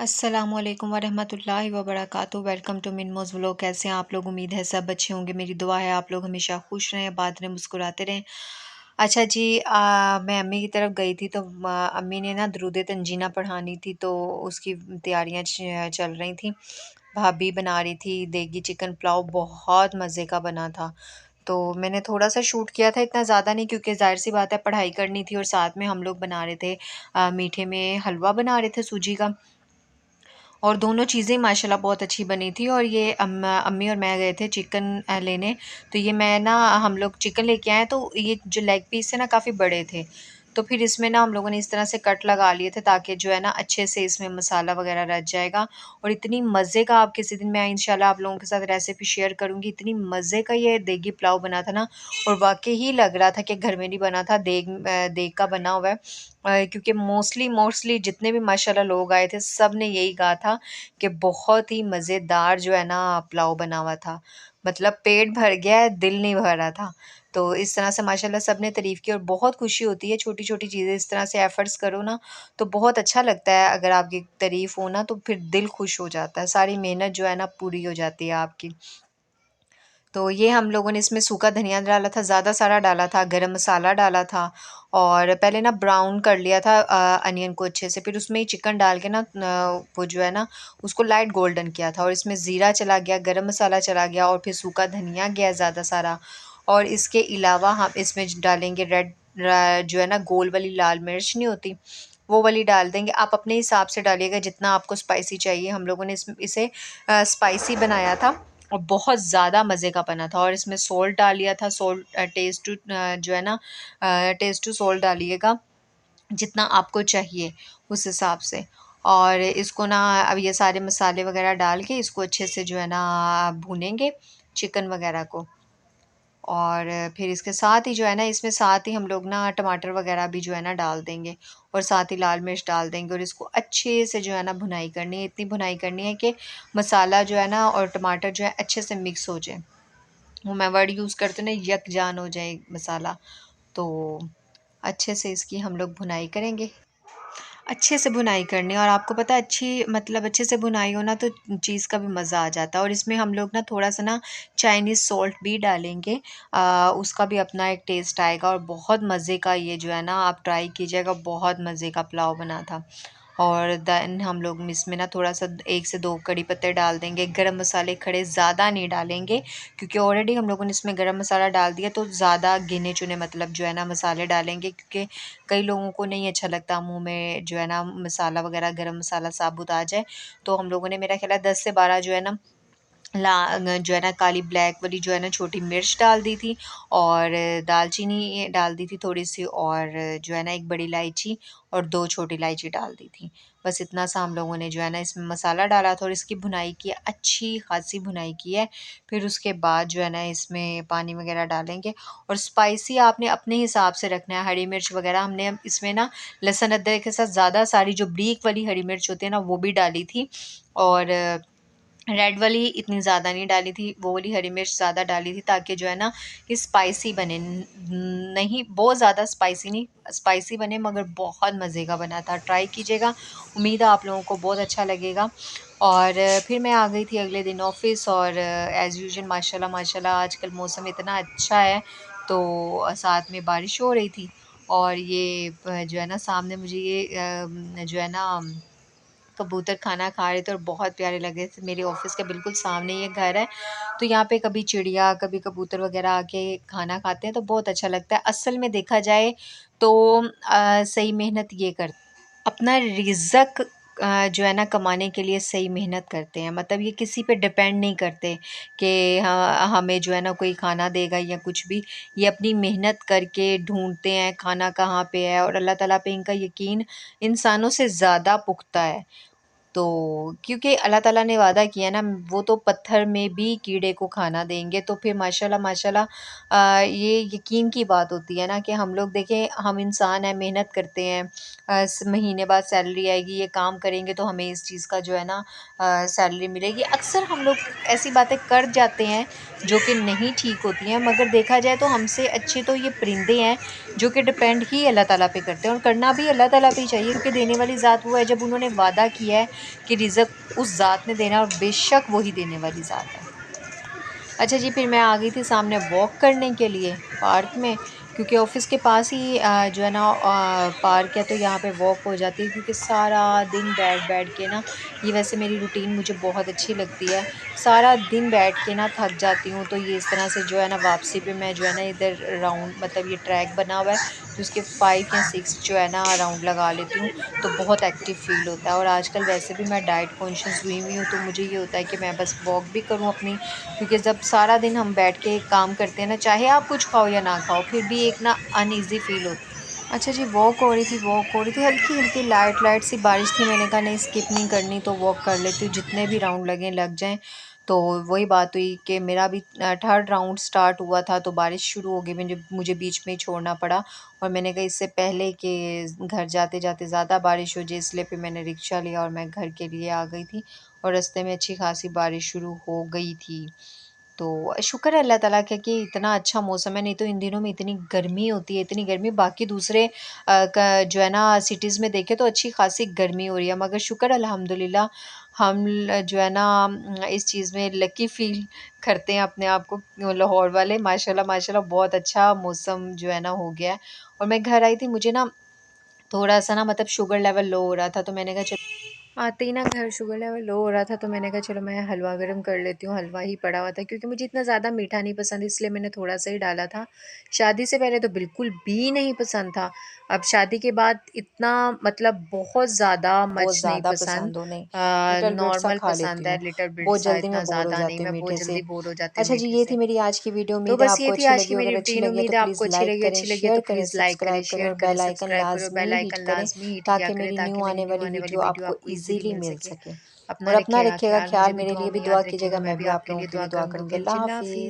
अस्सलामुअलैकुम वरहमतुल्लाहि वबरकातुहू। वेलकम टू मिनमोज़ व्लॉग। कैसे हैं आप लोग? उम्मीद है सब अच्छे होंगे। मेरी दुआ है आप लोग हमेशा खुश रहें, आबाद रहें, मुस्कुराते रहें। अच्छा जी, मैं अम्मी की तरफ गई थी तो अम्मी ने ना दुरूद तंजीना पढ़ानी थी तो उसकी तैयारियां चल रही थी। भाभी बना रही थी देगी चिकन पुलाव, बहुत मज़े का बना था। तो मैंने थोड़ा सा शूट किया था, इतना ज़्यादा नहीं, क्योंकि ज़ाहिर सी बात है पढ़ाई करनी थी और साथ में हम लोग बना रहे थे मीठे में हलवा बना रहे थे सूजी का। और दोनों चीज़ें माशाल्लाह बहुत अच्छी बनी थी। और ये अम्मी और मैं गए थे चिकन लेने। तो ये मैं ना हम लोग चिकन लेके आए तो ये जो लेग पीस है ना काफ़ी बड़े थे। तो फिर इसमें ना हम लोगों ने इस तरह से कट लगा लिए थे ताकि जो है ना अच्छे से इसमें मसाला वगैरह रच जाएगा। और इतनी मज़े का, आप किसी दिन मैं इंशाल्लाह आप लोगों के साथ रेसिपी शेयर करूँगी, इतनी मज़े का ये देगी पुलाव बना था ना। और वाक़ई ही लग रहा था कि घर में नहीं बना था, देग का बना हुआ है। क्योंकि मोस्टली जितने भी माशाल्लाह लोग आए थे सब ने यही कहा था कि बहुत ही मज़ेदार जो है ना पुलाव बना हुआ था। मतलब पेट भर गया है, दिल नहीं भर रहा था। तो इस तरह से माशाल्लाह सब ने तारीफ़ की और बहुत खुशी होती है, छोटी-छोटी चीज़ें इस तरह से एफ़र्ट्स करो ना तो बहुत अच्छा लगता है। अगर आपकी तारीफ़ हो ना तो फिर दिल खुश हो जाता है, सारी मेहनत जो है ना पूरी हो जाती है आपकी। तो ये हम लोगों ने इसमें सूखा धनिया डाला था, ज़्यादा सारा डाला था, गरम मसाला डाला था। और पहले ना ब्राउन कर लिया था अनियन को अच्छे से, फिर उसमें ही चिकन डाल के ना वो जो है ना उसको लाइट गोल्डन किया था। और इसमें ज़ीरा चला गया, गरम मसाला चला गया और फिर सूखा धनिया गया ज़्यादा सारा। और इसके अलावा हम इसमें डालेंगे जो है ना गोल वाली लाल मिर्च नहीं होती, वो वाली डाल देंगे। आप अपने हिसाब से डालिएगा जितना आपको स्पाइसी चाहिए। हम लोगों ने इसे स्पाइसी बनाया था और बहुत ज़्यादा मज़े का बना था। और इसमें सोल्ट डाल लिया था, सोल्ट टेस्ट टू जो है ना टेस्ट टू सोल्ट डालिएगा जितना आपको चाहिए उस हिसाब से। और इसको ना अब ये सारे मसाले वगैरह डाल के इसको अच्छे से जो है ना भूनेंगे चिकन वगैरह को। और फिर इसके साथ ही जो है ना इसमें साथ ही हम लोग ना टमाटर वगैरह भी जो है ना डाल देंगे और साथ ही लाल मिर्च डाल देंगे। और इसको अच्छे से जो है ना भुनाई करनी है, इतनी भुनाई करनी है कि मसाला जो है ना और टमाटर जो है अच्छे से मिक्स हो जाए। वो मैं वर्ड यूज़ करती हूँ ना, यकजान हो जाए मसाला। तो अच्छे से इसकी हम लोग भुनाई करेंगे, अच्छे से भुनाई करनी है। और आपको पता है अच्छी मतलब अच्छे से भुनाई हो ना तो चीज़ का भी मज़ा आ जाता है। और इसमें हम लोग ना थोड़ा सा ना चाइनीज़ सॉल्ट भी डालेंगे, उसका भी अपना एक टेस्ट आएगा। और बहुत मज़े का ये जो है ना आप ट्राई कीजिएगा, बहुत मज़े का पुलाव बना था। और देन हम लोग इसमें ना थोड़ा सा 1 से 2 कड़ी पत्ते डाल देंगे, गरम मसाले खड़े ज़्यादा नहीं डालेंगे क्योंकि ऑलरेडी हम लोगों ने इसमें गरम मसाला डाल दिया। तो ज़्यादा गिने चुने मतलब जो है ना मसाले डालेंगे, क्योंकि कई लोगों को नहीं अच्छा लगता मुँह में जो है ना मसाला वगैरह गरम मसाला साबुत आ जाए। तो हम लोगों ने मेरा ख़्याल है 10 से 12 जो है ना जो है ना काली ब्लैक वाली जो है ना छोटी मिर्च डाल दी थी। और दालचीनी डाल दी थी थोड़ी सी। और जो है ना एक बड़ी इलायची और 2 छोटी इलायची डाल दी थी। बस इतना सा हम लोगों ने जो है ना इसमें मसाला डाला था और इसकी भुनाई की है, अच्छी खासी भुनाई की है। फिर उसके बाद जो है ना इसमें पानी वगैरह डालेंगे। और स्पाइसी आपने अपने हिसाब से रखना है। हरी मिर्च वगैरह हमने इसमें ना लहसुन अदरक के साथ ज़्यादा सारी जो बारीक वाली हरी मिर्च होती है ना वो भी डाली थी। और रेड वाली इतनी ज़्यादा नहीं डाली थी, वो वाली हरी मिर्च ज़्यादा डाली थी ताकि जो है ना ये स्पाइसी बने। नहीं बहुत ज़्यादा स्पाइसी नहीं, स्पाइसी बने मगर बहुत मज़े का बना था। ट्राई कीजिएगा, उम्मीद है आप लोगों को बहुत अच्छा लगेगा। और फिर मैं आ गई थी अगले दिन ऑफ़िस। और एज़ यूजुअल माशाल्लाह माशाल्लाह आजकल मौसम इतना अच्छा है तो साथ में बारिश हो रही थी। और ये जो है ना सामने मुझे ये जो है ना कबूतर खाना खा रहे थे और बहुत प्यारे लग रहे थे। मेरे ऑफ़िस के बिल्कुल सामने ये घर है, तो यहाँ पे कभी चिड़िया, कभी कबूतर वग़ैरह आके खाना खाते हैं तो बहुत अच्छा लगता है। असल में देखा जाए तो सही मेहनत ये कर अपना रिज़्क़ जो है ना कमाने के लिए सही मेहनत करते हैं। मतलब ये किसी पे डिपेंड नहीं करते कि हाँ, हमें जो है ना कोई खाना देगा या कुछ भी। ये अपनी मेहनत करके ढूँढते हैं खाना कहाँ पे है। और अल्लाह ताला पे इनका यकीन इंसानों से ज़्यादा पुख्ता है। तो क्योंकि अल्लाह ताला ने वादा किया ना, वो तो पत्थर में भी कीड़े को खाना देंगे। तो फिर माशाल्लाह माशाल्लाह ये यकीन की बात होती है ना कि हम लोग देखें, हम इंसान हैं, मेहनत करते हैं, महीने बाद सैलरी आएगी, ये काम करेंगे तो हमें इस चीज़ का जो है ना सैलरी मिलेगी। अक्सर हम लोग ऐसी बातें कर जाते हैं जो कि नहीं ठीक होती हैं, मगर देखा जाए तो हमसे अच्छे तो ये परिंदे हैं जो कि डिपेंड ही अल्लाह ताला पे करते हैं, और करना भी अल्लाह ताला पे ही चाहिए, क्योंकि देने वाली ज़ात वो है। जब उन्होंने वादा किया है कि रिज़्क उस ज़ात ने देना है, और बेशक वही देने वाली ज़ात है। अच्छा जी, फिर मैं आ गई थी सामने वॉक करने के लिए पार्क में, क्योंकि ऑफ़िस के पास ही जो है ना पार्क है, तो यहाँ पे वॉक हो जाती है। क्योंकि सारा दिन बैठ-बैठ के ना, ये वैसे मेरी रूटीन मुझे बहुत अच्छी लगती है। सारा दिन बैठ के ना थक जाती हूँ, तो ये इस तरह से जो है ना वापसी पे मैं जो है ना इधर राउंड, मतलब ये ट्रैक बना हुआ है, तो उसके 5 या 6 जो है ना राउंड लगा लेती हूँ, तो बहुत एक्टिव फ़ील होता है। और आजकल वैसे भी मैं डाइट कॉन्शियस हुई हुई हूँ, तो मुझे ये होता है कि मैं बस वॉक भी करूँ अपनी, क्योंकि जब सारा दिन हम बैठ के काम करते हैं ना, चाहे आप कुछ खाओ या ना खाओ, फिर भी एक ना अनईज़ी फ़ील होता है। अच्छा जी, वॉक हो रही थी, हल्की-हल्की लाइट-लाइट सी बारिश थी। मैंने कहा नहीं, स्किप नहीं करनी, तो वॉक कर लेती हूँ, जितने भी राउंड लगें लग जाएँ। तो वही बात हुई कि मेरा भी 3rd राउंड स्टार्ट हुआ था, तो बारिश शुरू हो गई, मुझे बीच में ही छोड़ना पड़ा। और मैंने कहा इससे पहले कि घर जाते-जाते ज़्यादा बारिश हो जाए, इसलिए फिर मैंने रिक्शा लिया और मैं घर के लिए आ गई थी, और रास्ते में अच्छी खासी बारिश शुरू हो गई थी। तो शुक्र है अल्लाह ताला का कि इतना अच्छा मौसम है, नहीं तो इन दिनों में इतनी गर्मी होती है, इतनी गर्मी। बाकी दूसरे का जो है ना सिटीज़ में देखें तो अच्छी खासी गर्मी हो रही है, मगर शुक्र अल्हम्दुलिल्लाह हम जो है ना इस चीज़ में लकी फ़ील करते हैं अपने आप को, लाहौर वाले। माशाल्लाह माशाल्लाह बहुत अच्छा मौसम जो है ना हो गया है। और मैं घर आई थी, मुझे ना थोड़ा-सा ना मतलब शुगर लेवल लो हो रहा था, तो मैंने कहा चलो आते ही ना घर शुगर लेवल लो हो रहा था, तो मैंने कहा चलो मैं हलवा गर्म कर लेती हूँ। हलवा ही पड़ा हुआ था, क्योंकि मुझे इतना ज़्यादा मीठा नहीं पसंद, इसलिए मैंने थोड़ा-सा ही डाला था। शादी से पहले तो बिल्कुल भी नहीं पसंद था। अब शादी के बाद इतना मतलब बहुत ज़्यादा बहुत मच नहीं ज़्यादा पसंद, पसंद हो नहीं, लिटिल बिट सा नॉर्मल खा लेती पसंद है, हूँ। लिटिल बिट बहुत सा, जल्दी इतना मैं बोर हो ज़्यादा नहीं, जाती हूँ मैं बहुत मीठे से। जल्दी बोर हो जाती हूँ अच्छा जी, मीठे ये थी से। मेरी आज की वीडियो। तो उम्मीद है बस ये आपको थी अच्छी आज की लगी होगी, मेरी और अच्छी रूटीन। लगी है उम्मीद तो है आपको प्लीज़ अच्छी लाइक लगी, करें, अच्छी लगी है शेयर तो करें, प्लीज़ लाइक करें, सब्सक्राइब करें, शेयर और करें, बेल आइकन सब्सक्राइब करें, लाज़मी बेल हिट आइकन करें, लाज़मी हिट किया ताकि करें, मेरी ताकि न्यू मेरी आने न्यू वाली आने वाली वीडियो वीडियो आपको आपको ईज़िली ईज़िली मिल मिल सके। सके। अपना और अपना रखिएगा रखिएगा ख़्याल, ख़्याल, मुझे भी मेरे दुआओं लिए भी में दुआ याद कीजिएगा, रखिएगा, मैं मैं भी भी आप आपके लोगों लिए के दुआ लिए दुआ करूँगी। करूँगी। ओके, अल्लाह चिल्ला हाफ़िज़। हाफ़िज़।